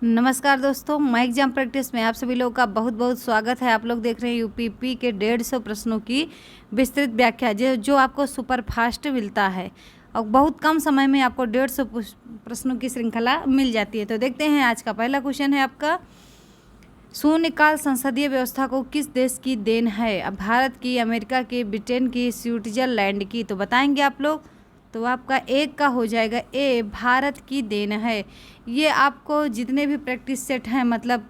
नमस्कार दोस्तों, मैं एग्जाम प्रैक्टिस में आप सभी लोगों का बहुत बहुत स्वागत है। आप लोग देख रहे हैं यूपीपी के 150 प्रश्नों की विस्तृत व्याख्या जो आपको सुपर फास्ट मिलता है और बहुत कम समय में आपको 150 प्रश्नों की श्रृंखला मिल जाती है। तो देखते हैं, आज का पहला क्वेश्चन है आपका, शून्यकाल संसदीय व्यवस्था को किस देश की देन है? अब भारत की, अमेरिका की, ब्रिटेन की, स्विट्जरलैंड की? तो बताएंगे आप लोग। तो आपका एक का हो जाएगा ए, भारत की देन है। ये आपको जितने भी प्रैक्टिस सेट हैं, मतलब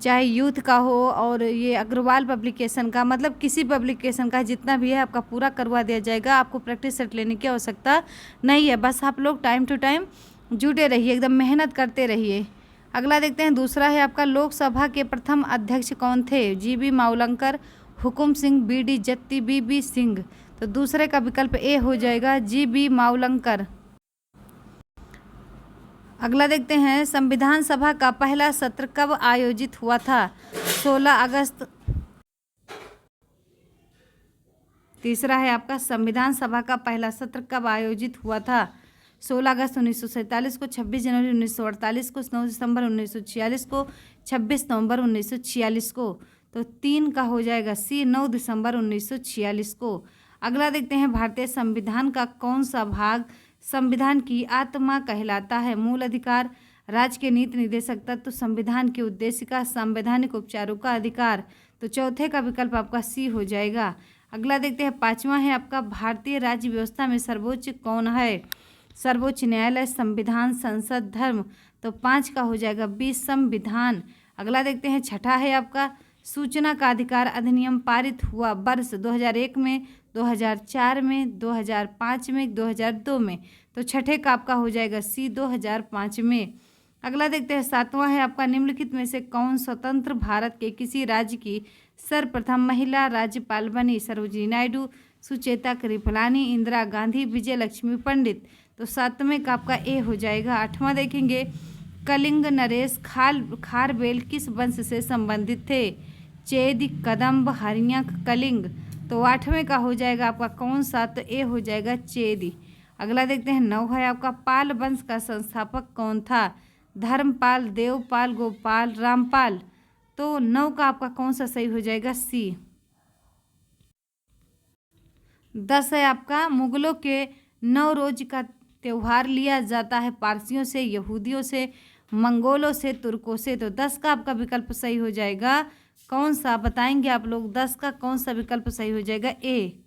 चाहे यूथ का हो और ये अग्रवाल पब्लिकेशन का, मतलब किसी पब्लिकेशन का जितना भी है आपका पूरा करवा दिया जाएगा। आपको प्रैक्टिस सेट लेने की आवश्यकता नहीं है, बस आप लोग टाइम टू टाइम जुटे रहिए, एकदम मेहनत करते रहिए। अगला देखते हैं, दूसरा है आपका, लोकसभा के प्रथम अध्यक्ष कौन थे? जीबी मावलंकर, हुकुम सिंह, बीडी जत्ती, बीबी सिंह? तो दूसरे का विकल्प ए हो जाएगा, जीबी मावलंकर। अगला देखते हैं, संविधान सभा का पहला सत्र कब आयोजित हुआ था? 16 अगस्त। तीसरा है आपका, संविधान सभा का पहला सत्र कब आयोजित हुआ था? 16 अगस्त 1947 को, 26 जनवरी 1948 को, 9 दिसंबर 1946 को, 26 नवंबर 1946 को? तो 3 का हो जाएगा सी, 9 दिसंबर 1946 को। अगला देखते हैं, भारतीय संविधान का कौन सा भाग संविधान की आत्मा कहलाता है? मूल अधिकार, राज्य के नीति निर्देशक तत्व, संविधान की उद्देशिका, संवैधानिक उपचारों का अधिकार? तो चौथे का विकल्प आपका सी हो जाएगा। अगला देखते हैं, पांचवा है आपका, भारतीय राज्य व्यवस्था में सर्वोच्च कौन है? सर्वोच्च न्यायालय, संविधान, संसद, धर्म? तो 5 का हो जाएगा बी, संविधान। अगला देखते हैं, छठा है आपका, सूचना का अधिकार अधिनियम पारित हुआ वर्ष 2001 में, 2004 में, 2005 में, 2002 में? तो छठे का आपका हो जाएगा सी, 2005 में। अगला देखते हैं, सातवां है आपका, निम्नलिखित में से कौन स्वतंत्र भारत के किसी राज्य की सर्वप्रथम महिला राज्यपाल बनी? सरोजिनी नायडू, सुचेता कृपलानी, इंदिरा गांधी, विजय लक्ष्मी पंडित? तो 7वें का आपका ए हो जाएगा। 8वां देखेंगे, कलिंग नरेश खारवेल किस वंश से संबंधित थे? चेदी, कदम्ब, हरियंक, कलिंग? तो 8वें का हो जाएगा आपका कौन सा? तो ए हो जाएगा चेदी। अगला देखते हैं, 9 है आपका, पाल वंश का संस्थापक कौन था? धर्मपाल, देवपाल, गोपाल, रामपाल? तो 9 का आपका कौन सा सही हो जाएगा? सी। 10 है आपका, मुगलों के नवरोज का त्यौहार लिया जाता है पारसियों से, यहूदियों से, मंगोलों से, तुर्कों से? तो 10 का आपका विकल्प सही हो जाएगा कौन सा? बताएंगे आप लोग, 10 का कौन सा विकल्प सही हो जाएगा? ए।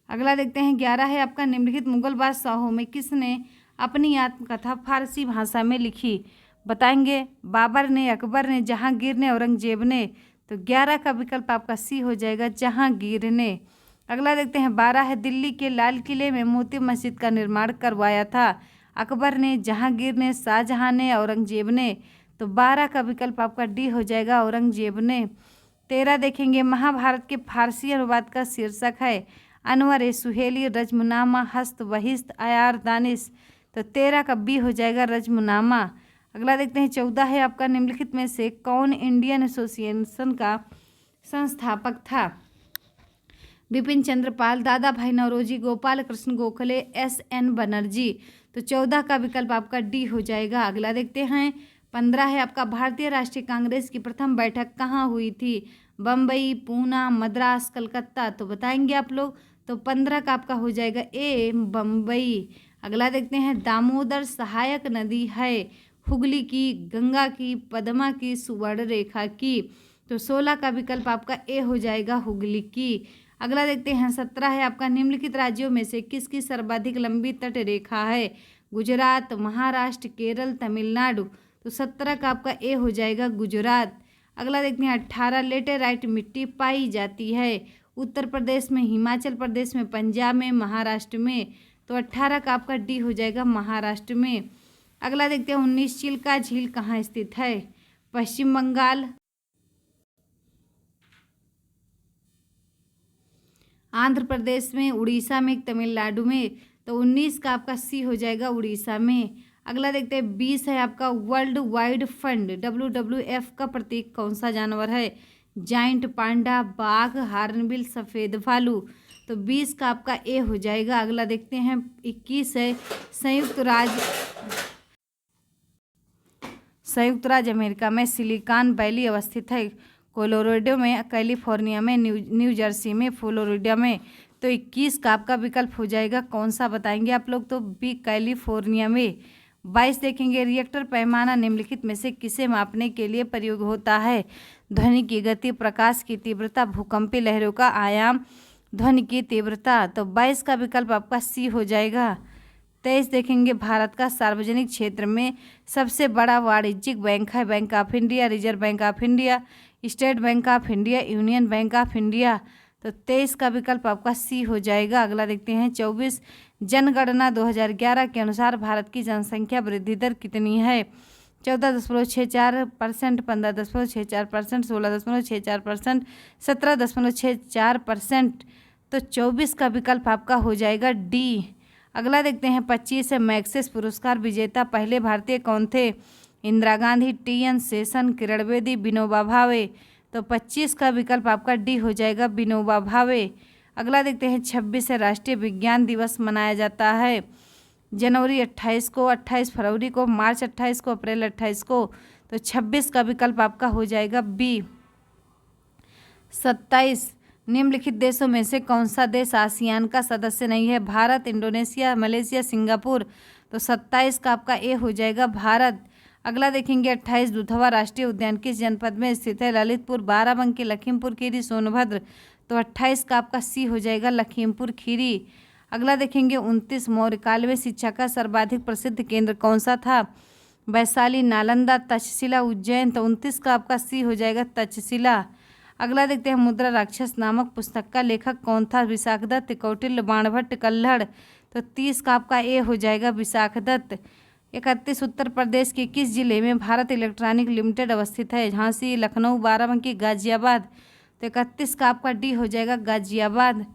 अगला देखते हैं, 11 है आपका, निम्नलिखित मुगल बादशाहों में किसने अपनी आत्मकथा फारसी भाषा में लिखी? बताएंगे, बाबर ने, अकबर ने, जहांगीर ने, औरंगजेब ने? तो 11 का विकल्प आपका सी हो जाएगा, जहांगीर ने। अगला देखते हैं, 12 है, दिल्ली के लाल किले में मोती मस्जिद का निर्माण करवाया था? अकबर ने, जहांगीर ने, शाहजहां ने, औरंगजेब ने? तो 12 का विकल्प आपका डी हो जाएगा, औरंगजेब ने। 13 देखेंगे, महाभारत के फारसी अनुवाद का शीर्षक है? अनवर सुहेली, रजमुनामा, हस्त बहिस्त, आयार दानिश? तो 13 का बी हो जाएगा, रजमुनामा। अगला देखते हैं, 14 है आपका, निम्नलिखित में से कौन इंडियन एसोसिएशन का संस्थापक था? बिपिन चंद्र पाल, दादा भाई नौरोजी, गोपाल कृष्ण गोखले, एस.एन. बनर्जी? तो 14 का विकल्प आपका डी हो जाएगा। अगला देखते हैं, 15 है आपका, भारतीय राष्ट्रीय कांग्रेस की प्रथम बैठक कहाँ हुई थी? बम्बई, पूना, मद्रास, कलकत्ता? तो बताएंगे आप लोग। तो 15 का आपका हो जाएगा ए, बम्बई। अगला देखते हैं, दामोदर सहायक नदी है? हुगली की, गंगा की, पद्मा की, सुवर्ण रेखा की? तो 16 का विकल्प आपका ए हो जाएगा, हुगली की। अगला देखते हैं, 17 है आपका, निम्नलिखित राज्यों में से किसकी सर्वाधिक लंबी तट रेखा है? गुजरात, महाराष्ट्र, केरल, तमिलनाडु? तो 17 का आपका ए हो जाएगा, गुजरात। अगला देखते हैं, 18, लेटेराइट मिट्टी पाई जाती है? उत्तर प्रदेश में, हिमाचल प्रदेश में, पंजाब में, महाराष्ट्र में? तो 18 का आपका डी हो जाएगा, महाराष्ट्र में। अगला देखते हैं, 19, चिल्का झील कहाँ स्थित है? पश्चिम बंगाल, आंध्र प्रदेश में, उड़ीसा में, तमिलनाडु में? तो 19 का आपका सी हो जाएगा, उड़ीसा में। अगला देखते हैं, 20 है आपका, वर्ल्ड वाइड फंड WWF का प्रतीक कौन सा जानवर है? जाइंट पांडा, बाघ, हार्नबिल, सफ़ेद भालू? तो 20 का आपका ए हो जाएगा। अगला देखते हैं, 21 है, संयुक्त राज्य संयुक्त राज्य अमेरिका में सिलिकॉन वैली अवस्थित है। कोलोराडो में, कैलिफोर्निया में, न्यू जर्सी में, फ्लोरिडा में। तो 21 का आपका विकल्प हो जाएगा कौन सा बताएंगे आप लोग? तो बी, कैलिफोर्निया में। 22 देखेंगे, रिएक्टर पैमाना निम्नलिखित में से किसे मापने के लिए प्रयोग होता है? ध्वनि की गति, प्रकाश की तीव्रता, भूकंपीय लहरों का आयाम, ध्वनि की तीव्रता। तो 22 का विकल्प आपका सी हो जाएगा। 23 देखेंगे, भारत का सार्वजनिक क्षेत्र में सबसे बड़ा वाणिज्यिक बैंक है? Bank of India, reserve bank of India, state bank of India, union bank of India. तो 23 का विकल्प आपका सी हो जाएगा। अगला देखते हैं 24, जनगणना 2011 के अनुसार भारत की जनसंख्या वृद्धि दर कितनी है? 14.64%, 15.64%, 16.64%, 17.64%। तो 24 का विकल्प आपका हो जाएगा डी। अगला देखते हैं 25 है, मैग्सेस पुरस्कार विजेता पहले भारतीय कौन थे? इंदिरा गांधी, टी.एन. शेषन, किरण बेदी, विनोबा भावे। तो 25 का विकल्प आपका डी हो जाएगा, विनोबा भावे। अगला देखते हैं 26 है, राष्ट्रीय विज्ञान दिवस मनाया जाता है जनवरी 28 को, 28 फरवरी को, मार्च 28 को, अप्रैल 28 को। तो 26 का विकल्प आपका हो जाएगा बी। 27, निम्नलिखित देशों में से कौन सा देश आसियान का सदस्य नहीं है? Bharat, Indonesia, Malaysia, Singapore. तो 27 का आपका ए हो जाएगा, भारत। अगला देखेंगे 28, दुधवा राष्ट्रीय उद्यान किस जनपद में स्थित है? ललितपुर, बाराबंकी, लखीमपुर खीरी, सोनभद्र। तो 28 का आपका सी हो जाएगा, लखीमपुर खीरी। अगला देखेंगे 29, मौर्यकाल में शिक्षा का सर्वाधिक प्रसिद्ध केंद्र कौन सा था? वैशाली, नालंदा, तक्षशिला, उज्जैन। तो 29 का आपका सी हो जाएगा, तक्षशिला। अगला देखते हैं मुद्रा राक्षस नामक पुस्तक का लेखक कौन था? विशाखदत्त, कौटिल्य, बाणभट्ट, कल्हड़। तो 30 का आपका ए हो जाएगा, विशाखदत्त। 31, उत्तर प्रदेश के किस जिले में भारत इलेक्ट्रॉनिक लिमिटेड अवस्थित है? झांसी, लखनऊ, बाराबंकी, गाजियाबाद। तो 31 का आपका डी हो जाएगा, गाजियाबाद।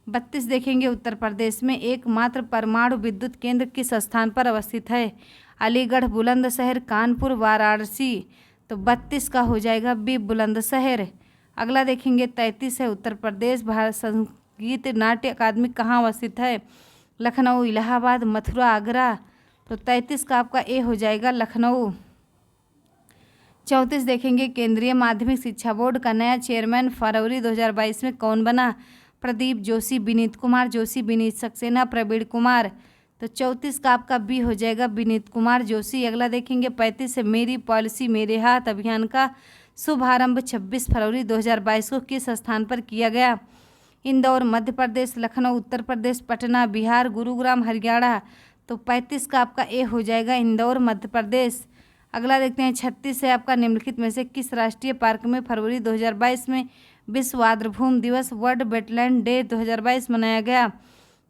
32 देखेंगे, उत्तर प्रदेश में एकमात्र परमाणु विद्युत केंद्र किस स्थान पर अवस्थित है? अलीगढ़, बुलंदशहर, कानपुर, वाराणसी। तो 32 का हो जाएगा बी, बुलंदशहर। अगला देखेंगे 33 है, उत्तर प्रदेश भारत संगीत नाट्य अकादमी कहाँ अवस्थित है? लखनऊ, इलाहाबाद, मथुरा, आगरा। तो 33 का आपका ए हो जाएगा, लखनऊ। 34 देखेंगे, केंद्रीय माध्यमिक शिक्षा बोर्ड का नया चेयरमैन फरवरी 2022 में कौन बना? प्रदीप जोशी, विनीत कुमार जोशी, विनीत सक्सेना, प्रवीण कुमार। तो 34 का आपका बी हो जाएगा, विनीत कुमार जोशी। अगला देखेंगे 35 है, मेरी पॉलिसी मेरे हाथ अभियान का शुभारंभ 26 फरवरी 2022 को किस स्थान पर किया गया? इंदौर, मध्य प्रदेश, लखनऊ, उत्तर प्रदेश, पटना, बिहार, गुरुग्राम, हरियाणा। तो 35 का आपका ए हो जाएगा, इंदौर, मध्य प्रदेश। अगला देखते हैं 36 है आपका, निम्नलिखित में से किस राष्ट्रीय पार्क में फरवरी 2022 में विश्व आर्द्रभूमि दिवस वर्ल्ड वेटलैंड डे 2022 मनाया गया?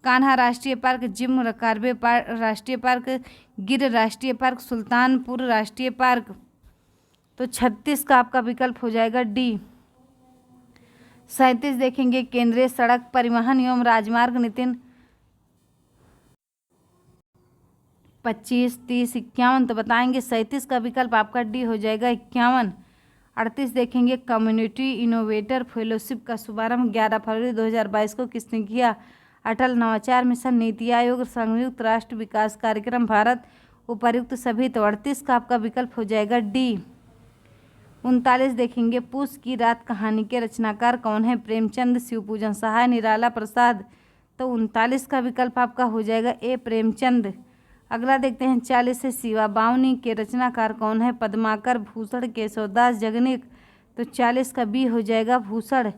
कान्हा राष्ट्रीय पार्क, जिम कार्बे राष्ट्रीय पार्क, गिर राष्ट्रीय पार्क, सुल्तानपुर राष्ट्रीय पार्क। तो 36 का आपका विकल्प हो जाएगा डी। 37 देखेंगे, केंद्रीय सड़क परिवहन एवं राजमार्ग नितिन 25, 30, 51। तो बताएंगे 37 का विकल्प आपका डी हो जाएगा, 51। 38 देखेंगे, कम्युनिटी इनोवेटर फेलोशिप का शुभारंभ 11 फरवरी 2022 को किसने किया? अटल नवाचार मिशन, नीति आयोग, संयुक्त राष्ट्र विकास कार्यक्रम, भारत, उपर्युक्त सभी। तो 38 का आपका विकल्प हो जाएगा डी। 39 देखेंगे, पूस की रात कहानी के रचनाकार कौन है? प्रेमचंद, शिवपूजन सहाय, निराला प्रसाद। तो 39 का विकल्प आपका हो जाएगा ए, प्रेमचंद। अगला देखते हैं 40 से शिवा बावनी के रचनाकार कौन है? पद्माकर, भूषण, केशवदास, जगनिक। तो 40 का बी हो जाएगा, भूषण।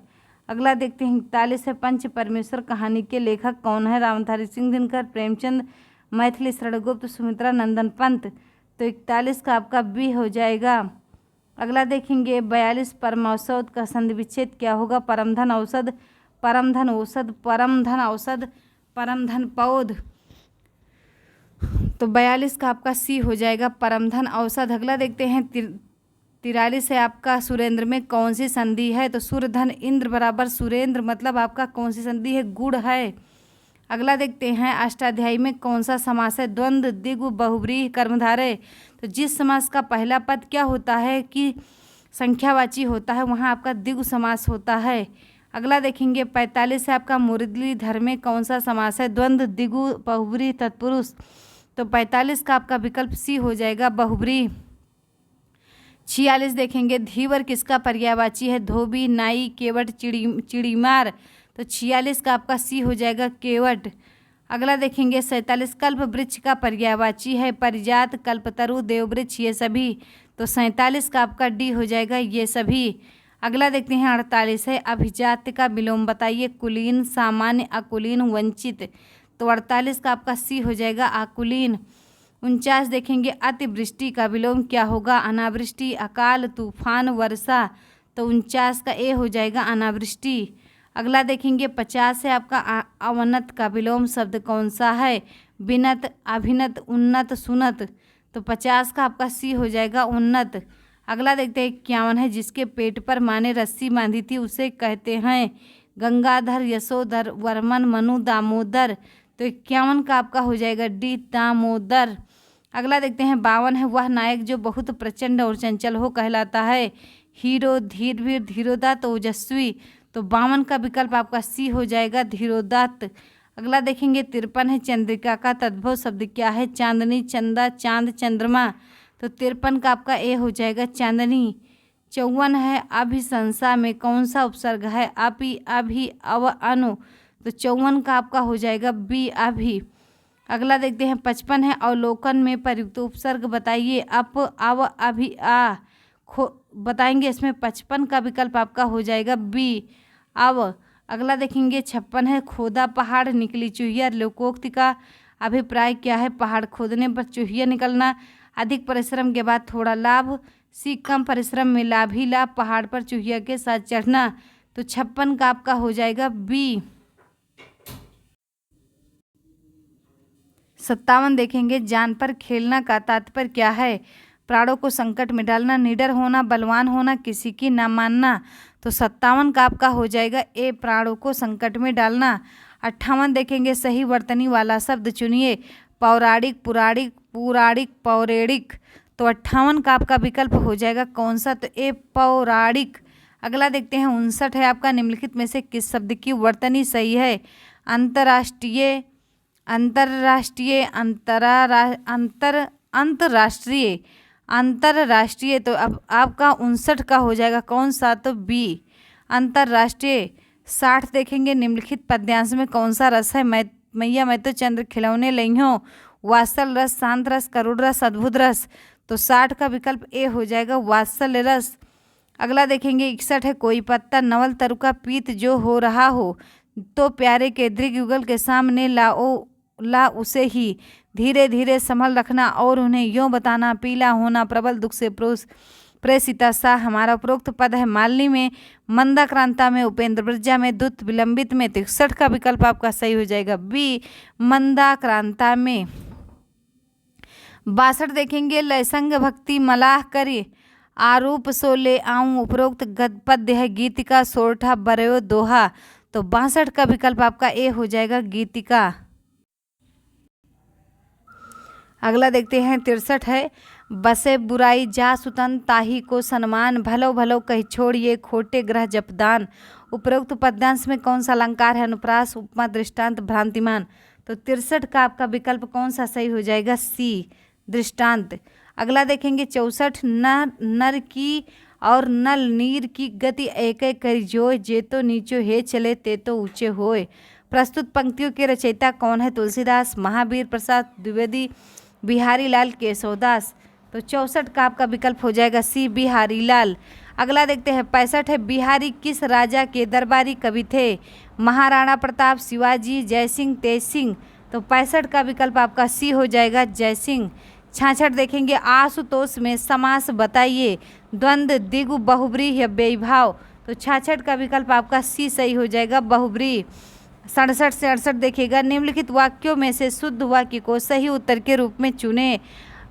अगला देखते हैं 41 है, पंच परमेश्वर कहानी के लेखक कौन है? रामधारी सिंह दिनकर, प्रेमचंद, मैथिली शरणगुप्त, सुमित्रा नंदन पंत। तो 41 का आपका बी हो जाएगा। अगला देखेंगे 42, परमौषध का संधि विच्छेद क्या होगा? परमधन औषध, परमधन औषध, परमधन औषध, परमधन पौध। तो 42 का आपका सी हो जाएगा, परमधन औषध। अगला देखते हैं 43 है आपका, सुरेंद्र में कौन सी संधि है? तो सूर्यधन इंद्र बराबर सुरेंद्र, मतलब आपका कौन सी संधि है? गुण है। अगला देखते हैं अष्टाध्यायी में कौन सा समास है? द्वंद्व, द्विगु, बहुब्रीहि, कर्मधारय। तो जिस समास का पहला पद क्या होता है कि संख्यावाची होता है, वहाँ आपका द्विगु समास होता है। अगला देखेंगे 45 है आपका, मुरलीधर में कौन सा समास है? द्वंद्व, द्विगु, बहुब्रीहि, तत्पुरुष। तो 45 का आपका विकल्प सी हो जाएगा, बहुब्रीहि। 46 देखेंगे धीवर किसका पर्यायवाची है, धोबी, नाई, केवट, चिड़ीमार। तो 46 का आपका सी हो जाएगा केवट। अगला देखेंगे 47 कल्प वृक्ष का पर्यायवाची है, परिजात, कल्पतरु, देववृक्ष, ये सभी। तो 47 का आपका डी हो जाएगा ये सभी। अगला देखते हैं 48 है अभिजात्य का विलोम बताइए, कुलीन, सामान्य, अकुलीन, वंचित। तो 48 का आपका सी हो जाएगा अकुलीन। 49 देखेंगे अतिवृष्टि का विलोम क्या होगा, अनावृष्टि, अकाल, तूफान, वर्षा। तो 49 का ए हो जाएगा अनावृष्टि। अगला देखेंगे 50 है आपका अवनत का विलोम शब्द कौन सा है, विनत, अभिनत, उन्नत, सुनत। तो 50 का आपका सी हो जाएगा उन्नत। अगला देखते हैं 51 है जिसके पेट पर माँ ने रस्सी बांधी थी उसे कहते हैं, गंगाधर, यशोधर, वर्मन, मनु, दामोदर। तो 51 का आपका हो जाएगा डी दामोदर। अगला देखते हैं 52 है वह नायक जो बहुत प्रचंड और चंचल हो कहलाता है, हीरो, धीर, वीर, धीरोदात्त, ओजस्वी। तो 52 का विकल्प आपका सी हो जाएगा धीरोदात्त। अगला देखेंगे 53 है चंद्रिका का तद्भव शब्द क्या है, चांदनी, चंदा, चांद, चंद्रमा। तो 53 का आपका ए हो जाएगा चांदनी। 54 है अभिशंसा में कौन सा उपसर्ग है, अपि, अभि, अव, अनु। तो 54 का आपका हो जाएगा बी अभि। अगला देखते हैं 55 है अवलोकन में प्रयुक्त उपसर्ग बताइए, अप, अव, अभि, आ। बताएंगे इसमें 55 का विकल्प आपका हो जाएगा बी अव। अगला देखेंगे 56 है खोदा पहाड़ निकली चूहिया, लोकोक्ति का अभिप्राय क्या है, पहाड़ खोदने पर चूहिया निकलना, अधिक परिश्रम के बाद थोड़ा लाभ, सी कम परिश्रम में लाभ ही लाभ, पहाड़ पर चूहिया के साथ चढ़ना। तो 56 का आपका हो जाएगा बी। 57 देखेंगे जान पर खेलना का तात्पर्य क्या है, प्राणों को संकट में डालना, निडर होना, बलवान होना, किसी की ना मानना। तो 57 का आपका हो जाएगा ए प्राणों को संकट में डालना। 58 देखेंगे सही वर्तनी वाला शब्द चुनिए, पौराणिक, पुराणिक, पौराणिक, पौराणिक। तो 58 का आपका विकल्प हो जाएगा कौन सा, तो ए पौराणिक। अगला देखते हैं 59 है आपका निम्नलिखित में से किस शब्द की वर्तनी सही है, अंतर्राष्ट्रीय, अंतर्राष्ट्रीय, अंतर्राष्ट्रीय, अंतर्राष्ट्रीय। तो अब आपका 59 का हो जाएगा कौन सा, तो बी अंतर्राष्ट्रीय। 60 देखेंगे निम्नलिखित पद्यांश में कौन सा रस है, मैया मैं तो चंद्र खिलौने लई हूँ, वात्सल रस, शांत रस, करुण रस, अद्भुत रस। तो 60 का विकल्प ए हो जाएगा वात्सल्य रस। अगला देखेंगे 61 है कोई पत्ता नवल तरु का पीत जो हो रहा हो, तो प्यारे के दृग युगल के सामने लाओ, ला उसे ही धीरे धीरे संभल रखना और उन्हें यूँ बताना, पीला होना, प्रबल दुख से प्रेषिता सा। हमारा उपरोक्त पद है मालिनी में, मंदाक्रांता में, उपेंद्र ब्रजा में, दुत विलंबित में। 63 का विकल्प आपका सही हो जाएगा बी मंदाक्रांता में। 62 देखेंगे लयसंग भक्ति मलाह करे, आरूप सो ले आऊं, उपरोक्त पद्य है गीतिका, सोरठा, बरयो, दोहा। तो 62 का विकल्प आपका ए हो जाएगा गीतिका। अगला देखते हैं 63 है बसे बुराई जा सुतन ताही को सम्मान, भलो भलो कही छोड़िए खोटे ग्रह जपदान। उपरोक्त पद्यांश में कौन सा अलंकार है, अनुप्रास, उपमा, दृष्टांत, भ्रांतिमान। तो 63 का आपका विकल्प कौन सा सही हो जाएगा, सी दृष्टांत। अगला देखेंगे 64 नर की और नल नीर की गति एक एक करी जोय, जे तो नीचो हे चले ते तो ऊंचे होए। प्रस्तुत पंक्तियों के रचयिता कौन है, तुलसीदास, महावीर प्रसाद द्विवेदी, बिहारी लाल, केशवदास। तो 64 का आपका विकल्प हो जाएगा सी बिहारी लाल। अगला देखते हैं 65 है बिहारी किस राजा के दरबारी कवि थे, महाराणा प्रताप, शिवाजी, जयसिंह, तेजसिंह। तो 65 का विकल्प आपका सी हो जाएगा जयसिंह। 66 देखेंगे आशुतोष में समास बताइए, द्वंद्व, द्विगु, बहुब्रीहि या बेभाव। तो 66 का विकल्प आपका सी सही हो जाएगा बहुब्रीहि। 67 से 68 देखिएगा निम्नलिखित वाक्यों में से शुद्ध वाक्य को सही उत्तर के रूप में चुने।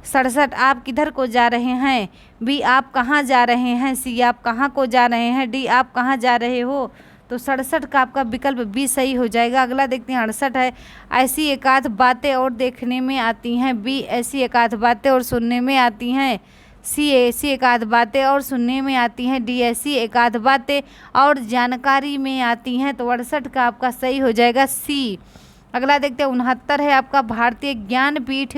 67 आप किधर को जा रहे हैं, बी आप कहाँ जा रहे हैं, सी आप कहाँ को जा रहे हैं, डी आप कहाँ जा रहे हो। तो 67 का आपका विकल्प बी सही हो जाएगा। अगला देखते हैं 68 है ऐसी एकाध बातें और देखने में आती हैं, बी ऐसी एकाध बातें और सुनने में आती हैं, सी ऐसी एकाध बातें और सुनने में आती हैं, डी ऐसी एकाध बातें और जानकारी में आती हैं। तो 68 का आपका सही हो जाएगा सी। अगला देखते हैं 69 है आपका भारतीय ज्ञानपीठ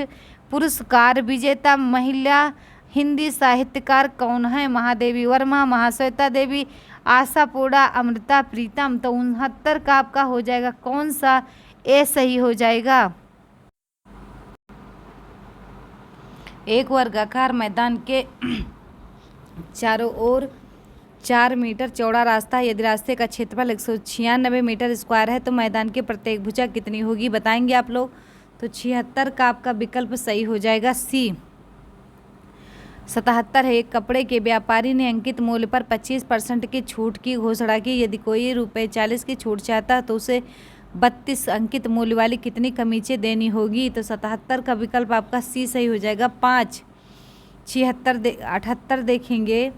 पुरस्कार विजेता महिला हिंदी साहित्यकार कौन है? महादेवी वर्मा, महाश्वेता देवी, आशापूर्णा, अमृता प्रीतम। तो 69 का आपका हो जाएगा कौन सा? ए सही हो जाएगा। एक वर्गाकार मैदान के चारों ओर 4 मीटर चौड़ा रास्ता है। यदि रास्ते का क्षेत्रफल 196 मीटर स्क्वायर है तो मैदान की प्रत्येक भुजा कितनी होगी? बताएंगे आप लोग। तो 76 का आपका विकल्प सही हो जाएगा सी। 77 है, एक कपड़े के व्यापारी ने अंकित मूल्य पर 25% की छूट की घोषणा की। यदि कोई ₹40 की छूट चाहता है तो उसे 32 अंकित मूल्य वाली कितनी कमीजें देनी होगी? तो 77 का विकल्प आपका सी सही हो जाएगा 5। 78 देखेंगे,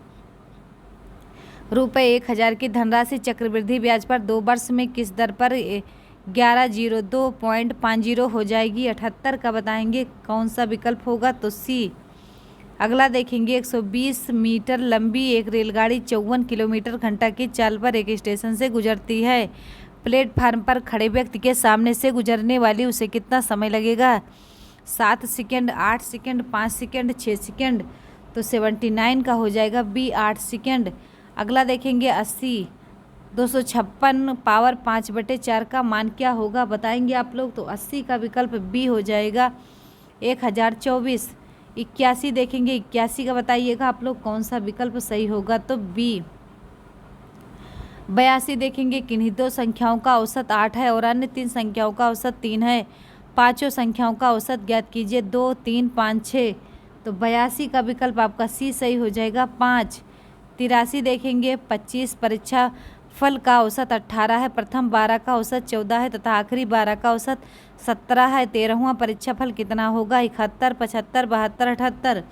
₹1000 की धनराशि चक्रवृद्धि ब्याज पर 2 वर्ष में किस दर पर 1102.50 हो जाएगी? 78 का बताएंगे कौन सा विकल्प होगा? तो सी। अगला देखेंगे, 120 मीटर लंबी एक रेलगाड़ी 54 किलोमीटर घंटा की चाल पर एक स्टेशन से गुजरती है। प्लेटफार्म पर खड़े व्यक्ति के सामने से गुजरने वाली उसे कितना समय लगेगा? 7 सेकंड, 8 सेकंड, 5 सेकंड, 6 सेकंड। तो 79 का हो जाएगा बी, 8 सेकंड। अगला देखेंगे 80, 256 पावर 5/4 का मान क्या होगा? बताएंगे आप लोग। तो 80 का विकल्प बी हो जाएगा 1024। 81 देखेंगे, 81 का बताइएगा आप लोग कौन सा विकल्प सही होगा? तो बी। 82 देखेंगे, किन्हीं 2 संख्याओं का औसत 8 है और अन्य 3 संख्याओं का औसत 3 है। पांचों संख्याओं का औसत ज्ञात कीजिए। 2, 3, 5, 6। तो 82 का विकल्प आपका सी सही हो जाएगा 5। 83 देखेंगे, 25 परीक्षा फल का औसत 18 है, प्रथम 12 का औसत 14 है तथा आखिरी 12 का औसत 17 है। 13वां परीक्षा फल कितना होगा? 71, 75, 72, 78।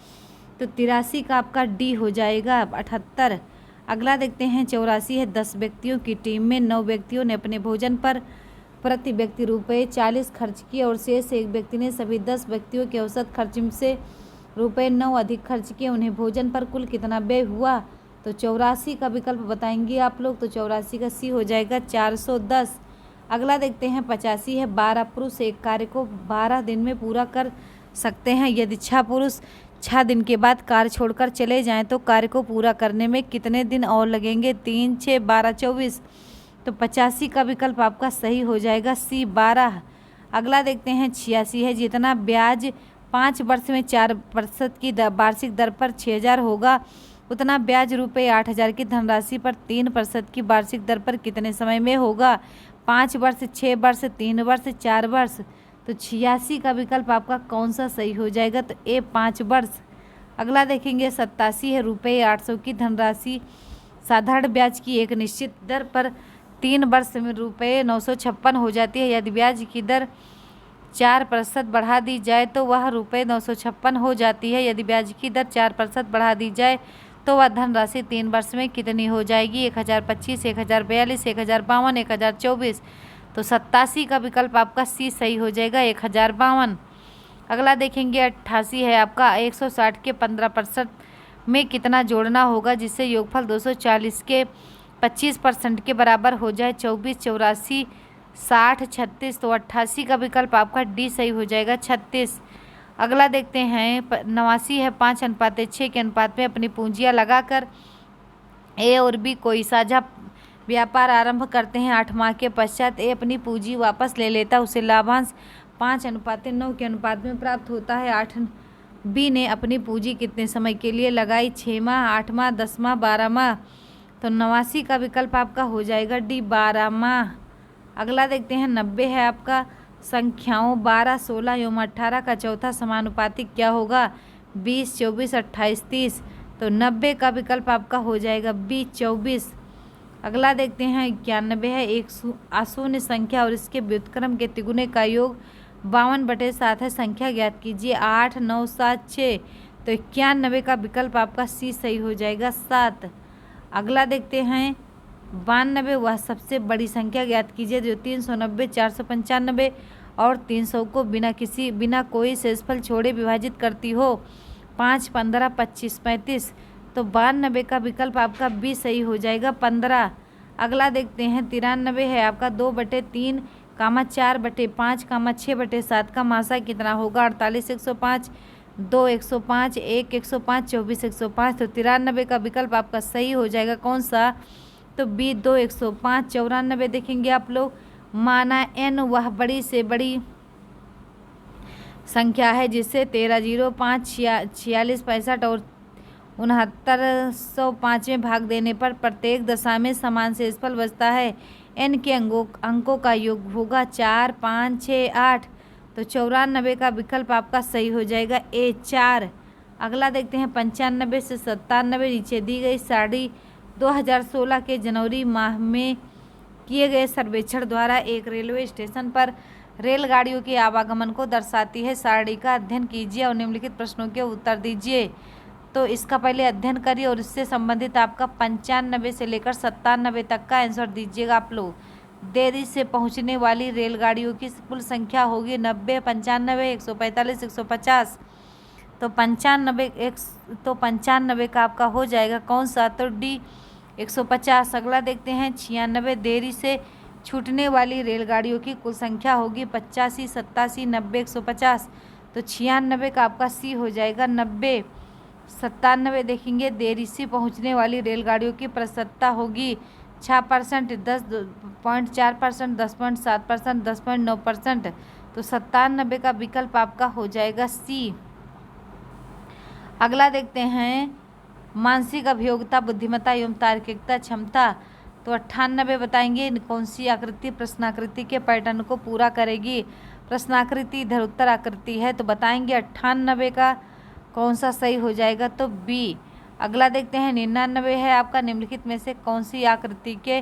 तो 83 का आपका डी हो जाएगा 78। अगला देखते हैं 84 है, 10 व्यक्तियों की टीम में 9 व्यक्तियों ने अपने भोजन पर प्रति व्यक्ति ₹40 खर्च किए और शेष एक व्यक्ति ने सभी 10 व्यक्तियों के औसत खर्च से ₹9 अधिक खर्च किए। उन्हें भोजन पर कुल कितना व्यय हुआ? तो 84 का विकल्प बताएंगे आप लोग। तो 84 का सी हो जाएगा 410। अगला देखते हैं 85 है, 12 पुरुष एक कार्य को 12 दिन में पूरा कर सकते हैं। यदि 6 पुरुष 6 दिन के बाद कार्य छोड़कर चले जाएं तो कार्य को पूरा करने में कितने दिन और लगेंगे? 3, 6, 12, 24। तो 85 का विकल्प आपका सही हो जाएगा सी, 12। अगला देखते हैं 86 है, जितना ब्याज 5 वर्ष में 4% की वार्षिक दर पर 6000 होगा उतना ब्याज ₹8000 की धनराशि पर 3% की वार्षिक दर पर कितने समय में होगा? 5 वर्ष, 6 वर्ष, 3 वर्ष, 4 वर्ष। तो 86 का विकल्प आपका कौन सा सही हो जाएगा? तो ए, 5 वर्ष। अगला देखेंगे 87 है, ₹800 की धनराशि साधारण ब्याज की एक निश्चित दर पर 3 वर्ष में ₹956 हो जाती है। यदि ब्याज की दर 4% बढ़ा दी जाए तो वह ₹956 हो जाती है। यदि ब्याज की दर 4% बढ़ा दी जाए तो वह धनराशि 3 वर्ष में कितनी हो जाएगी? 1025, 1042, 1052, 1024। तो 87 का विकल्प आपका सी सही हो जाएगा 1052। अगला देखेंगे 88 है आपका, 160 के 15% में कितना जोड़ना होगा जिससे योगफल 240 के 25% के बराबर हो जाए? 24, 84, 60, 36। तो 88 का विकल्प आपका डी सही हो जाएगा 36। अगला देखते हैं 89 है, 5:6 के अनुपात में अपनी पूंजियां लगाकर ए और बी कोई साझा व्यापार आरंभ करते हैं। 8 माह के पश्चात ए अपनी पूंजी वापस ले लेता, उसे लाभांश 5:9 के अनुपात में प्राप्त होता है। 8 बी ने अपनी पूंजी कितने समय के लिए लगाई? 6 माह, 8 माह, 10 माह, 12 माह। तो 89 का विकल्प आपका हो जाएगा डी, 12 माह। अगला देखते हैं 90 है आपका, संख्याओं 12, 16 एवं 18 का चौथा समानुपातिक क्या होगा? 20, 24, 28, 30। तो 90 का विकल्प आपका हो जाएगा बी, 24। अगला देखते हैं 91 है, एक अशून्य संख्या और इसके व्युत्क्रम के तिगुने का योग 52/7 है। संख्या ज्ञात कीजिए। 8, 9, 7, 6। तो 91 का विकल्प आपका सी सही हो जाएगा 7। अगला देखते हैं 92, वह सबसे बड़ी संख्या ज्ञात कीजिए जो 390, 495 और 300 को बिना कोई शेषफल छोड़े विभाजित करती हो। 5, 15, 25, 35। तो 92 का विकल्प आपका बी सही हो जाएगा 15। अगला देखते हैं 93 है आपका, 2/3, 4/5, 6/7 का मासा कितना होगा? 48, 105, 2 105, 1 105, 24 105। तो 93 का विकल्प आपका सही हो जाएगा कौन सा? तो बी 2 105। 94 देखेंगे आप लोग, माना n वह बड़ी से बड़ी संख्या है जिससे 13 0 5 46 65 और 6905 में भाग देने पर प्रत्येक दशा में समान शेषफल बचता है। n के अंकों का योग होगा 4 5 6 8। तो 94 का विकल्प आपका सही हो जाएगा ए 4। अगला देखते हैं 95 से 97। नीचे दी गई सारणी 2016 के जनवरी माह में किए गए सर्वेक्षण द्वारा एक रेलवे स्टेशन पर रेलगाड़ियों के आवागमन को दर्शाती है। सारणी का अध्ययन कीजिए और निम्नलिखित प्रश्नों के उत्तर दीजिए। तो इसका पहले अध्ययन करिए और इससे संबंधित आपका 95 से लेकर 97 तक का आंसर दीजिएगा आप लोग। देरी से पहुंचने वाली रेलगाड़ियों की कुल संख्या होगी 90, 95, 145, 150। तो 95 का आपका हो जाएगा कौन सा? तो डी 150। अगला देखते हैं 96। देरी से छूटने वाली रेलगाड़ियों की कुल संख्या होगी 85, 87, 90, 150। तो 96 का आपका सी हो जाएगा 90। 97 देखेंगे, देरी से पहुंचने वाली रेलगाड़ियों की प्रतिशतता होगी 6%, 10.4%, 10.7%, 10.9%। तो 97 का विकल्प आपका हो जाएगा सी। अगला देखते हैं मानसिक अभियोग्यता, बुद्धिमत्ता एवं तार्किकता क्षमता। तो 98 बताएंगे कौन सी आकृति प्रश्नाकृति के पैटर्न को पूरा करेगी। प्रश्नाकृति इधर उत्तर आकृति है, तो बताएंगे 98 का कौन सा सही हो जाएगा? तो बी। अगला देखते हैं 99 है आपका, निम्नलिखित में से कौन सी आकृति के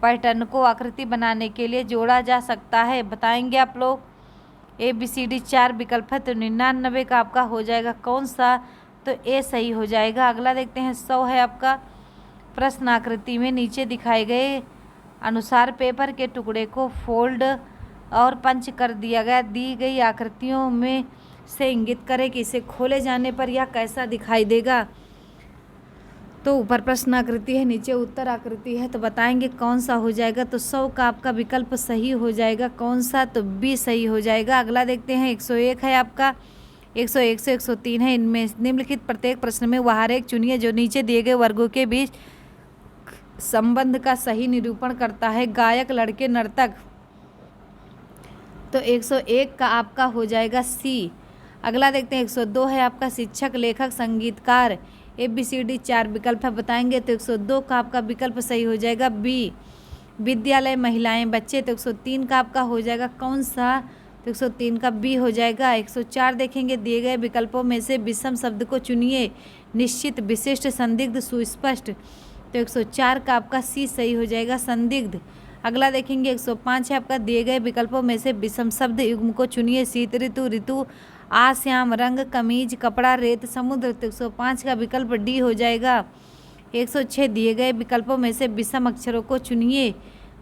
पैटर्न को आकृति बनाने के लिए जोड़ा जा सकता है? बताएंगे आप लोग। ABCD 4 विकल्प है, तो 99 का आपका हो जाएगा कौन सा? तो ए सही हो जाएगा। अगला देखते हैं 100 है आपका, प्रश्न आकृति में नीचे दिखाए गए अनुसार पेपर के टुकड़े को फोल्ड और पंच कर दिया गया। दी गई आकृतियों में से इंगित करें कि इसे खोले जाने पर यह कैसा दिखाई देगा। तो ऊपर प्रश्न आकृति है, नीचे उत्तर आकृति है, तो बताएंगे कौन सा हो जाएगा। तो 100 का आपका विकल्प सही हो जाएगा कौन सा? तो बी सही हो जाएगा। अगला देखते हैं 101 है आपका, 101 से 103 है। इनमें निम्नलिखित प्रत्येक प्रश्न में वह आरेख चुनिए जो नीचे दिए गए वर्गों के बीच संबंध का सही निरूपण करता है। गायक, लड़के, नर्तक। तो 101 का आपका हो जाएगा सी। अगला देखते हैं 102 है आपका, शिक्षक, लेखक, संगीतकार। ABCD 4 विकल्प है, बताएंगे। तो 102 का आपका विकल्प सही हो जाएगा बी। विद्यालय, महिलाएं, बच्चे। तो 103 का आपका हो जाएगा कौन सा? तो 103 का बी हो जाएगा। 104 देखेंगे, दिए गए विकल्पों में से विषम शब्द को चुनिए। निश्चित, विशिष्ट, संदिग्ध, सुस्पष्ट। तो 104 का आपका सी सही हो जाएगा, संदिग्ध। अगला देखेंगे 105 है आपका, दिए गए विकल्पों में से विषम शब्द युग्म को चुनिए। शीत ऋतु, ऋतु, आश्याम, रंग, कमीज, कपड़ा, रेत, समुद्र। तो 105 का विकल्प डी हो जाएगा। 106 दिए गए विकल्पों में से विषम अक्षरों को चुनिए।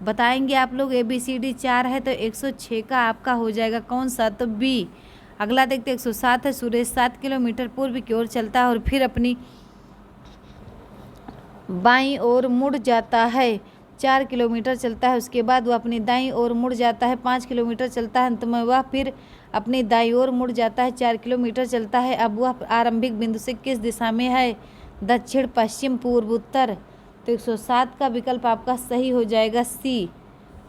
बताएंगे आप लोग। ABCD 4 है, तो 106 का आपका हो जाएगा कौन सा? तो बी। अगला देखते 107 है, सुरेश 7 किलोमीटर पूर्व की ओर चलता है और फिर अपनी बाईं ओर मुड़ जाता है। 4 किलोमीटर चलता है, उसके बाद वह अपनी दाईं ओर मुड़ जाता है। 5 किलोमीटर चलता है, अंत में वह फिर अपनी दाईं ओर मुड़ जाता है। 4 किलोमीटर चलता है, अब वह आरंभिक बिंदु से किस दिशा में है? दक्षिण, पश्चिम, पूर्व, उत्तर। तो 107 का विकल्प आपका सही हो जाएगा सी,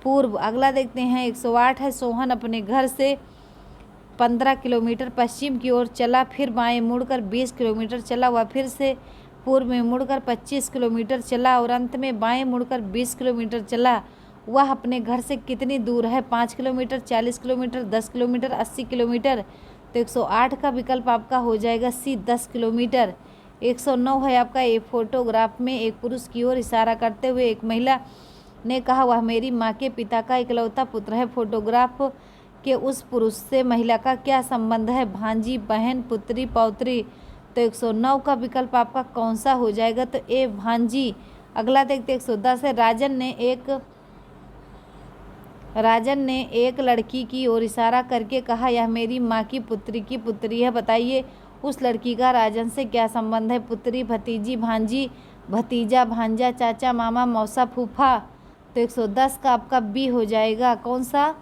पूर्व। अगला देखते हैं 108 है, सोहन अपने घर से 15 किलोमीटर पश्चिम की ओर चला, फिर बाएं मुड़कर 20 किलोमीटर चला। वह फिर से पूर्व में मुड़कर 25 किलोमीटर चला और अंत में बाएं मुड़कर 20 किलोमीटर चला। वह अपने घर से कितनी दूर है? 5 किलोमीटर, 40 किलोमीटर, 10 किलोमीटर, 80 किलोमीटर। तो 108 का विकल्प आपका हो जाएगा सी, 10 किलोमीटर। 109 है आपका, एक फोटोग्राफ में एक पुरुष की ओर इशारा करते हुए एक महिला ने कहा, वह मेरी माँ के पिता का इकलौता पुत्र है। फोटोग्राफ के उस पुरुष से महिला का क्या संबंध है? भांजी, बहन, पुत्री, पौत्री। तो 109 का विकल्प आपका कौन सा हो जाएगा? तो ए, भांजी। अगला देखते 110 है, राजन ने एक लड़की की ओर इशारा करके कहा, यह मेरी माँ की पुत्री है। बताइए उस लड़की का राजन से क्या संबंध है? पुत्री, भतीजी, भांजी, भतीजा, भांजा, चाचा, मामा, मौसा, फूफा। तो 110 का आपका बी हो जाएगा कौन सा?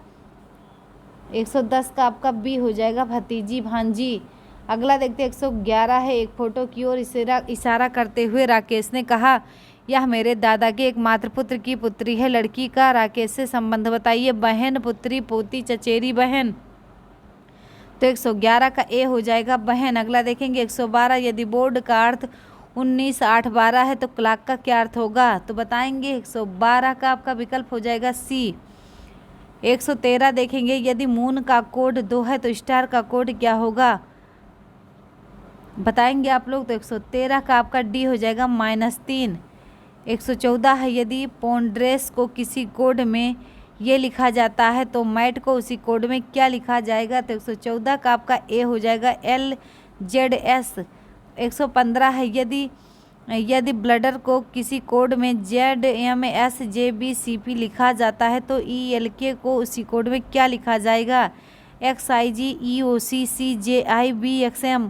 110 का आपका बी हो जाएगा, भतीजी, भांजी। अगला देखते हैं 111 है। एक फोटो की ओर इशारा करते हुए राकेश ने कहा, यह मेरे दादा के एकमात्र पुत्र की पुत्री है। लड़की का राकेश से संबंध बताइए। बहन, पुत्री, पोती, चचेरी बहन। तो 111 का ए हो जाएगा बहन। अगला देखेंगे 112, यदि बोर्ड का अर्थ 19, 8, 12 है तो क्लॉक का क्या अर्थ होगा? तो बताएंगे 112 का आपका विकल्प हो जाएगा सी। 113 देखेंगे, यदि मून का कोड 2 है तो स्टार का कोड क्या होगा? बताएंगे आप लोग। तो 113 का आपका डी हो जाएगा -3। 114 है, यदि पोंड्रेस को किसी कोड में ये लिखा जाता है तो मैट को उसी कोड में क्या लिखा जाएगा? तो 114 का आपका ए हो जाएगा LZS। 115 है, यदि ब्लडर को किसी कोड में ZMSJBCP लिखा जाता है तो ELK को उसी कोड में क्या लिखा जाएगा? XIGEOCCJIBXM।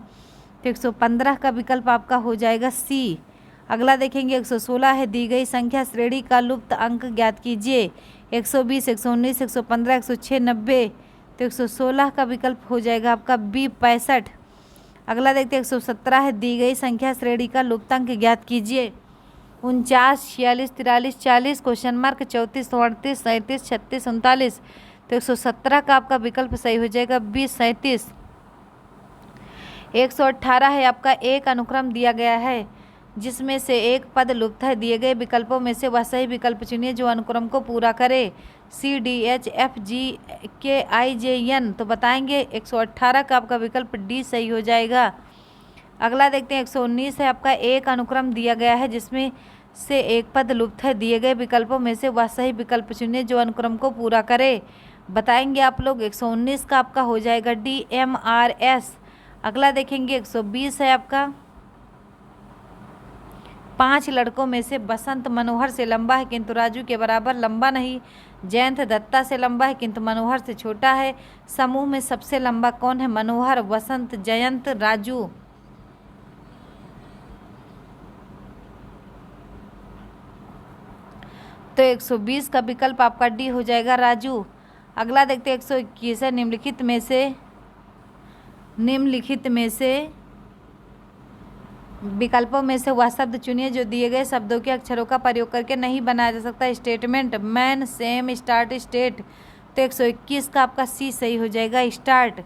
तो 115 का विकल्प आपका हो जाएगा सी। अगला देखेंगे 116 है, दी गई संख्या श्रेणी का लुप्त अंक ज्ञात कीजिए। 120, 119, 115, 106, 90। तो 116 का विकल्प हो जाएगा आपका बी 65। अगला देखते हैं 117 है, दी गई संख्या श्रेणी का लुप्त अंक ज्ञात कीजिए। 49, 46, 43, 40, क्वेश्चन मार्क 34, 38, 37, 36, 39। तो 117 का आपका विकल्प सही हो जाएगा बी 37। 118 है, आपका एक अनुक्रम दिया गया है जिसमें से एक पद लुप्त है। दिए गए विकल्पों में से वह सही विकल्प चुनिए जो अनुक्रम को पूरा करे। CDHFGKIJN। तो बताएंगे 118 का आपका विकल्प डी सही हो जाएगा। अगला देखते हैं 119 है, आपका एक अनुक्रम दिया गया है जिसमें से एक पद लुप्त है। दिए गए विकल्पों में से वह सही विकल्प चुनिए जो अनुक्रम को पूरा करे। बताएंगे आप लोग। 119 का आपका हो जाएगा DMRS। अगला देखेंगे 120 है, आपका 5 लड़कों में से बसंत मनोहर से लंबा है किंतु राजू के बराबर लंबा नहीं। जयंत दत्ता से लंबा है किंतु मनोहर से छोटा है। समूह में सबसे लंबा कौन है? मनोहर, वसंत, जयंत, राजू। तो 120 का विकल्प आपका डी हो जाएगा राजू। अगला देखते हैं 121 है, निम्नलिखित में से विकल्पों में से वह शब्द चुनिए जो दिए गए शब्दों के अक्षरों का प्रयोग करके नहीं बनाया जा सकता। Statement, man, same, start, state. तो 121 का आपका सी सही हो जाएगा स्टार्ट।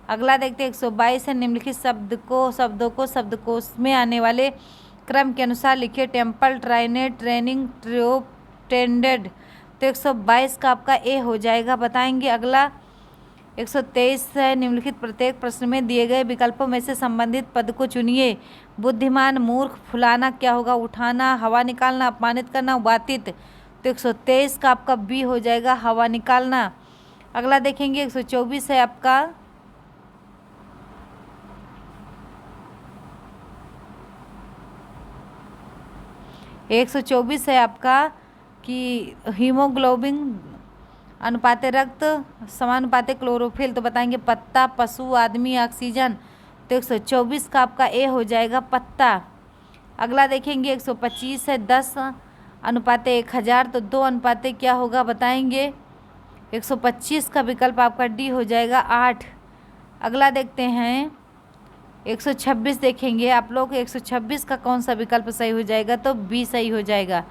अगला देखते हैं 122 है, निम्नलिखित शब्दों को शब्दकोश में आने वाले क्रम के अनुसार लिखिए। टेम्पल, ट्राइनेट, ट्रेनिंग, ट्रियोप, टेंडेड। तो 122 का आपका ए हो जाएगा। बताएंगे। अगला 123 है, निम्नलिखित प्रत्येक प्रश्न में दिए गए विकल्पों में से संबंधित पद को चुनिए। बुद्धिमान, मूर्ख, फुलाना क्या होगा? उठाना, हवा निकालना, अपमानित करना, वातित। तो 123 का आपका बी हो जाएगा हवा निकालना। अगला देखेंगे 124 है, आपका 124 है आपका कि हीमोग्लोबिन अनुपाते रक्त समानुपाते क्लोरोफिल। तो बताएंगे पत्ता, पशु, आदमी, ऑक्सीजन। तो 124 का आपका ए हो जाएगा पत्ता। अगला देखेंगे 125 है, 10 अनुपाते 1000। तो 2 अनुपाते क्या होगा? बताएंगे। 125 का विकल्प आपका डी हो जाएगा 8। अगला देखते हैं 126 देखेंगे आप लोग। 126 का कौन सा विकल्प सही हो जाएगा? तो बी सही हो जाएगा।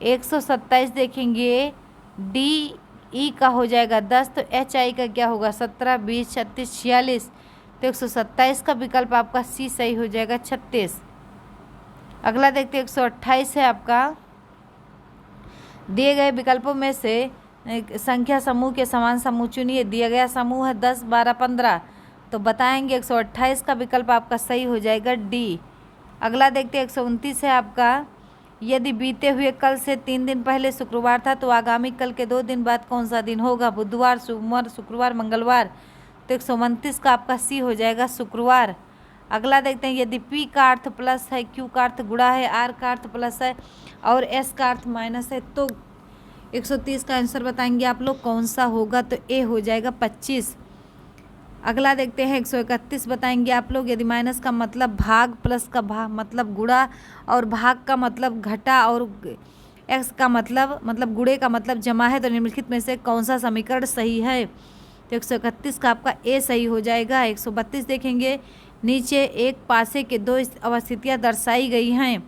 127 देखेंगे, डी ई का हो जाएगा 10। तो एच आई का क्या होगा? 17, 20, 36, 46। तो 127 का विकल्प आपका सी सही हो जाएगा 36। अगला देखते हैं 128 है, आपका दिए गए विकल्पों में से संख्या समूह के समान समूह चुनिए। दिया गया समूह है 10, 12, 15। तो बताएंगे 128 का विकल्प आपका सही हो जाएगा डी। अगला देखते हैं 129 है, आपका यदि बीते हुए कल से 3 दिन पहले शुक्रवार था तो आगामी कल के 2 दिन बाद कौन सा दिन होगा? बुधवार, सोमवार, शुक्रवार, मंगलवार। तो 129 का आपका सी हो जाएगा शुक्रवार। अगला देखते हैं यदि पी का अर्थ प्लस है, क्यू का अर्थ गुणा है, आर का अर्थ प्लस है और एस का अर्थ माइनस है तो 130 का आंसर बताएंगे आप लोग कौन सा होगा? तो ए हो जाएगा 25। अगला देखते हैं 131 बताएंगे आप लोग। यदि माइनस का मतलब भाग, प्लस का भाग मतलब गुणा और भाग का मतलब घटा और एक्स का मतलब गुणे का मतलब जमा है तो निम्नलिखित में से कौन सा समीकरण सही है? तो 131 का आपका ए सही हो जाएगा। 132 देखेंगे, नीचे एक पासे के दो अवस्थितियाँ दर्शाई गई हैं।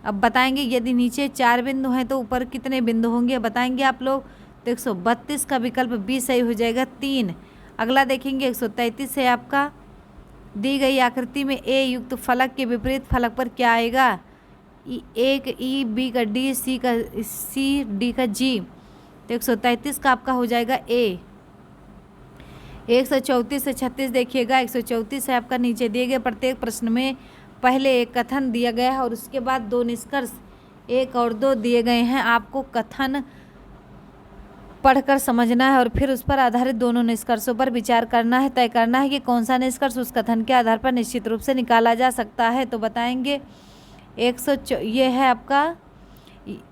अब बताएंगे यदि नीचे 4 बिंदु हैं तो ऊपर कितने बिंदु होंगे, बताएंगे आप लोग। तो 132 का विकल्प बी सही हो जाएगा 3। अगला देखेंगे 133 है आपका, दी गई आकृति में ए युक्त फलक के विपरीत फलक पर क्या आएगा, ए का ई, बी का डी, सी डी का जी। तो 133 का आपका हो जाएगा ए। 134 से 36 देखिएगा। 134 है आपका, नीचे दिए गए प्रत्येक प्रश्न में पहले एक कथन दिया गया है और उसके बाद 2 निष्कर्ष 1 और 2 दिए गए हैं। आपको कथन पढ़कर समझना है और फिर उस पर आधारित दोनों निष्कर्षों पर विचार करना है, तय करना है कि कौन सा निष्कर्ष उस कथन के आधार पर निश्चित रूप से निकाला जा सकता है। तो बताएंगे ये है आपका,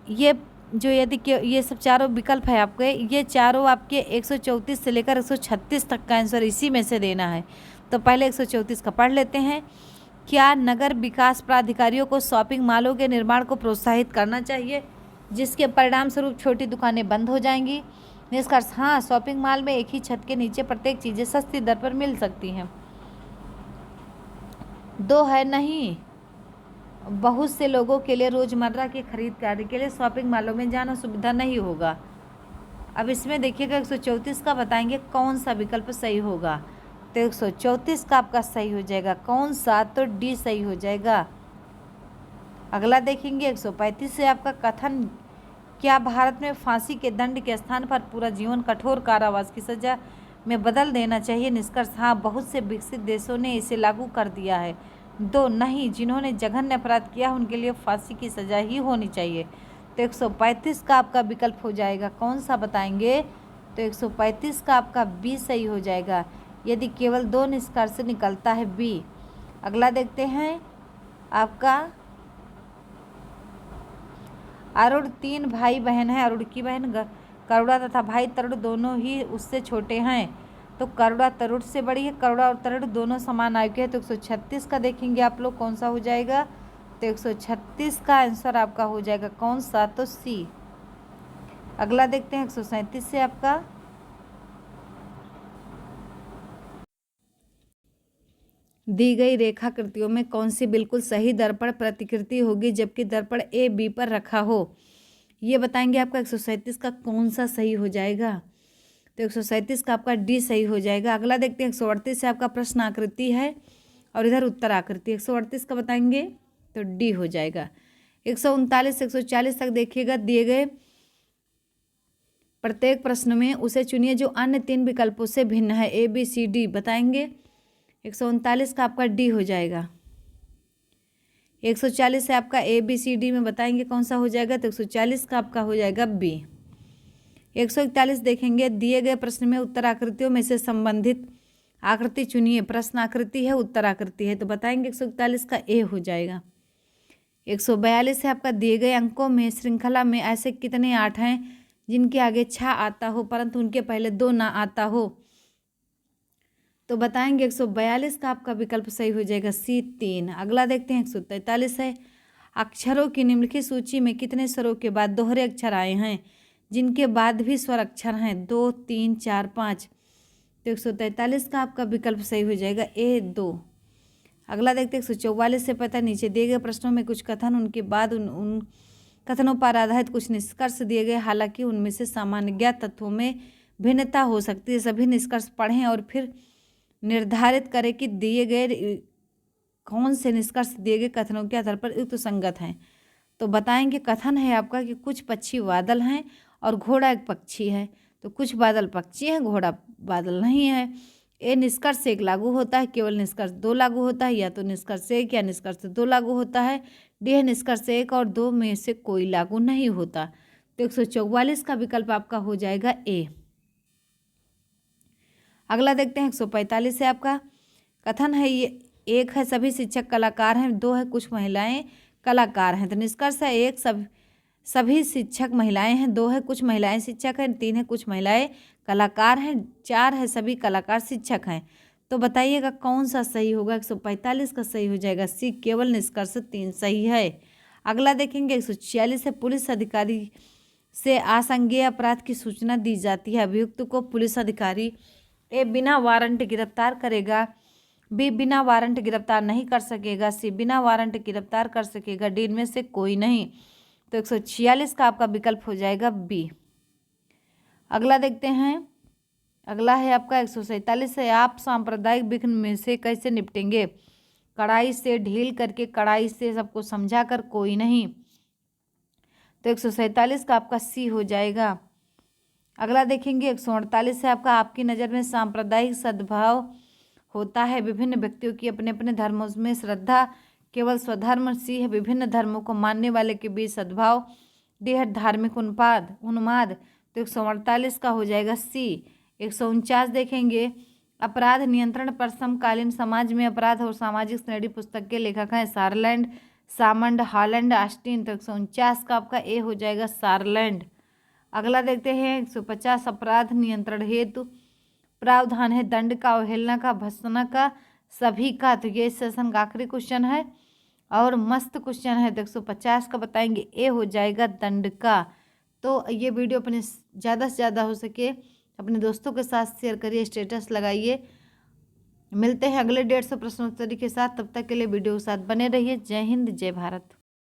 ये जो यदि ये सब चारों विकल्प है आपके, ये चारों आपके 134 से लेकर 136 तक का आंसर इसी में से देना है। तो पहले 134 का पढ़ लेते हैं। क्या नगर विकास प्राधिकारियों को शॉपिंग मॉलों के निर्माण को प्रोत्साहित करना चाहिए, जिसके परिणाम स्वरूप छोटी दुकानें बंद हो जाएंगी? निष्कर्ष हाँ, शॉपिंग मॉल में एक ही छत के नीचे प्रत्येक चीज़ें सस्ती दर पर मिल सकती हैं। 2 है नहीं, बहुत से लोगों के लिए रोजमर्रा की खरीदारी के लिए शॉपिंग मॉलों में जाना सुविधा नहीं होगा। अब इसमें देखिएगा 134 का बताएंगे कौन सा विकल्प सही होगा। तो 134 का आपका सही हो जाएगा कौन सा, तो डी सही हो जाएगा। अगला देखेंगे 135 से आपका कथन, क्या भारत में फांसी के दंड के स्थान पर पूरा जीवन कठोर कारावास की सजा में बदल देना चाहिए? निष्कर्ष हाँ, बहुत से विकसित देशों ने इसे लागू कर दिया है। 2 नहीं, जिन्होंने जघन्य अपराध किया उनके लिए फांसी की सजा ही होनी चाहिए। तो 135 का आपका विकल्प हो जाएगा कौन सा, बताएंगे। तो 135 का आपका बी सही हो जाएगा यदि केवल 2 निष्कर्ष निकलता है बी। अगला देखते हैं आपका, अरुण 3 भाई बहन है। अरुण की बहन करुणा तथा भाई तरुण दोनों ही उससे छोटे हैं। तो करुणा तरुण से बड़ी है, करुणा और तरुण दोनों समान आयु के हैं। तो 136 का देखेंगे आप लोग कौन सा हो जाएगा। तो 136 का आंसर आपका हो जाएगा कौन सा, तो सी। अगला देखते हैं 137 से आपका, दी गई रेखाकृतियों में कौन सी बिल्कुल सही दर्पण प्रतिकृति होगी जबकि दर्पण ए बी पर रखा हो, ये बताएंगे। आपका 137 का कौन सा सही हो जाएगा। तो 137 का आपका डी सही हो जाएगा। अगला देखते हैं 138 से आपका प्रश्न आकृति है और इधर उत्तर आकृति। 138 का बताएंगे तो डी हो जाएगा। 139 से 140 तक देखिएगा, दिए गए प्रत्येक प्रश्न में उसे चुनिए जो अन्य 3 विकल्पों से भिन्न है, ए बी सी डी, बताएंगे। 139 का आपका डी हो जाएगा। 140 से आपका ए बी सी डी में बताएंगे कौन सा हो जाएगा। तो 140 का आपका हो जाएगा बी। 141 देखेंगे, दिए गए प्रश्न में उत्तर आकृतियों में से संबंधित आकृति चुनिए। प्रश्न आकृति है, उत्तर आकृति है, तो बताएंगे 141 का ए हो जाएगा। 142 है आपका, दिए गए अंकों में श्रृंखला में ऐसे कितने 8 हैं जिनके आगे 6 आता हो परंतु उनके पहले 2 ना आता हो, तो बताएंगे 142 का आपका विकल्प सही हो जाएगा सी 3। अगला देखते हैं 143 है, अक्षरों की निम्नलिखित सूची में कितने स्वरों के बाद दोहरे अक्षर आए हैं जिनके बाद भी स्वर अक्षर हैं, 2 3 4 5। तो 143 का आपका विकल्प सही हो जाएगा ए 2। अगला देखते हैं 144 से पता, नीचे दिए गए प्रश्नों में कुछ कथन उनके बाद उन कथनों पर आधारित कुछ निष्कर्ष दिए गए, हालांकि उनमें से सामान्य ज्ञात तत्वों में भिन्नता हो सकती है। सभी निष्कर्ष पढ़ें और फिर निर्धारित करें कि दिए गए कौन से निष्कर्ष दिए गए कथनों के आधार पर युक्त संगत हैं। तो बताएंगे कथन है आपका कि कुछ पक्षी बादल हैं और घोड़ा एक पक्षी है, तो कुछ बादल पक्षी हैं, घोड़ा बादल नहीं है। ए निष्कर्ष 1 लागू होता है, केवल निष्कर्ष 2 लागू होता है, या तो निष्कर्ष 1 या निष्कर्ष 2 लागू होता है। डी है निष्कर्ष 1 और 2 में से कोई लागू नहीं होता। तो 144 का विकल्प आपका हो जाएगा ए। अगला देखते हैं 145 से आपका कथन है, ये 1 है सभी शिक्षक कलाकार हैं, 2 है कुछ महिलाएं कलाकार हैं। तो निष्कर्ष है 1 सभी शिक्षक महिलाएं हैं, 2 है कुछ महिलाएं शिक्षक हैं, 3 है कुछ महिलाएं कलाकार हैं, 4 है सभी कलाकार शिक्षक हैं। तो बताइएगा कौन सा सही होगा। 145 का सही हो जाएगा सी, केवल निष्कर्ष 3 सही है। अगला देखेंगे 146 है, पुलिस अधिकारी से आसंज्ञेय अपराध की सूचना दी जाती है, अभियुक्त को पुलिस अधिकारी ए बिना वारंट गिरफ्तार करेगा बी बिना वारंट गिरफ्तार नहीं कर सकेगा। सी बिना वारंट गिरफ्तार कर सकेगा। डी इनमें से कोई नहीं। तो 146 का आपका विकल्प हो जाएगा बी। अगला देखते हैं। अगला है आपका 147 है। आप सांप्रदायिक विघ्न में से कैसे निपटेंगे? कड़ाई से, ढील करके, कड़ाई से, सबको समझा कर, कोई नहीं। तो 147 का आपका सी हो जाएगा। अगला देखेंगे 148 है आपका। आपकी नज़र में सांप्रदायिक सद्भाव होता है। विभिन्न व्यक्तियों की अपने अपने धर्मों में श्रद्धा, केवल स्वधर्म। सी है विभिन्न धर्मों को मानने वाले के बीच सद्भाव। डी है धार्मिक उन्माद। तो 148 का हो जाएगा सी। 149 देखेंगे। अपराध नियंत्रण पर समकालीन समाज में अपराध और सामाजिक श्रेणी पुस्तक के लेखक हैं सारलैंड, सामंड, हॉलैंड, ऑस्टिन। तो 149 का आपका ए हो जाएगा सारलैंड। अगला देखते हैं 150। अपराध नियंत्रण हेतु प्रावधान है दंड का, अवहेलना का, भत्सना का, सभी का। तो ये इस सेशन का आखिरी क्वेश्चन है और मस्त क्वेश्चन है। तो 150 का बताएंगे ए हो जाएगा दंड का। तो ये वीडियो अपने ज़्यादा से ज़्यादा हो सके अपने दोस्तों के साथ शेयर करिए, स्टेटस लगाइए। मिलते हैं अगले 150 प्रश्नोत्तरी के साथ। तब तक के लिए वीडियो के साथ बने रहिए। जय हिंद, जय भारत।